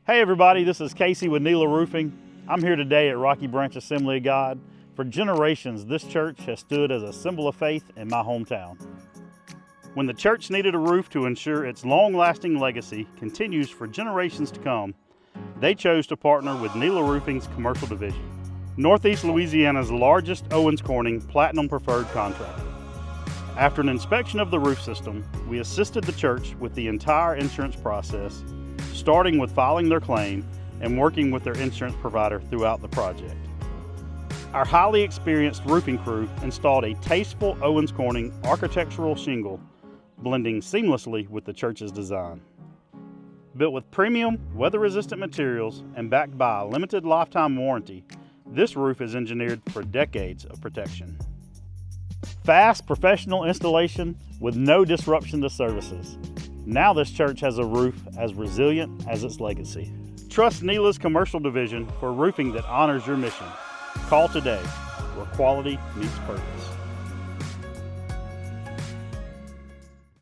Hey everybody, this is Casey with NELA Roofing. I'm here today at Rocky Branch Assembly of God. For generations, this church has stood as a symbol of faith in my hometown. When the church needed a roof to ensure its long-lasting legacy continues for generations to come, they chose to partner with NELA Roofing's Commercial Division, Northeast Louisiana's largest Owens Corning Platinum Preferred contractor. After an inspection of the roof system, we assisted the church with the entire insurance process, starting with filing their claim and working with their insurance provider throughout the project. Our highly experienced roofing crew installed a tasteful Owens Corning architectural shingle, blending seamlessly with the church's design. Built with premium, weather-resistant materials and backed by a limited lifetime warranty, this roof is engineered for decades of protection. Fast, professional installation with no disruption to services. Now this church has a roof as resilient as its legacy. Trust NELA's Commercial Division for roofing that honors your mission. Call today, where quality meets purpose.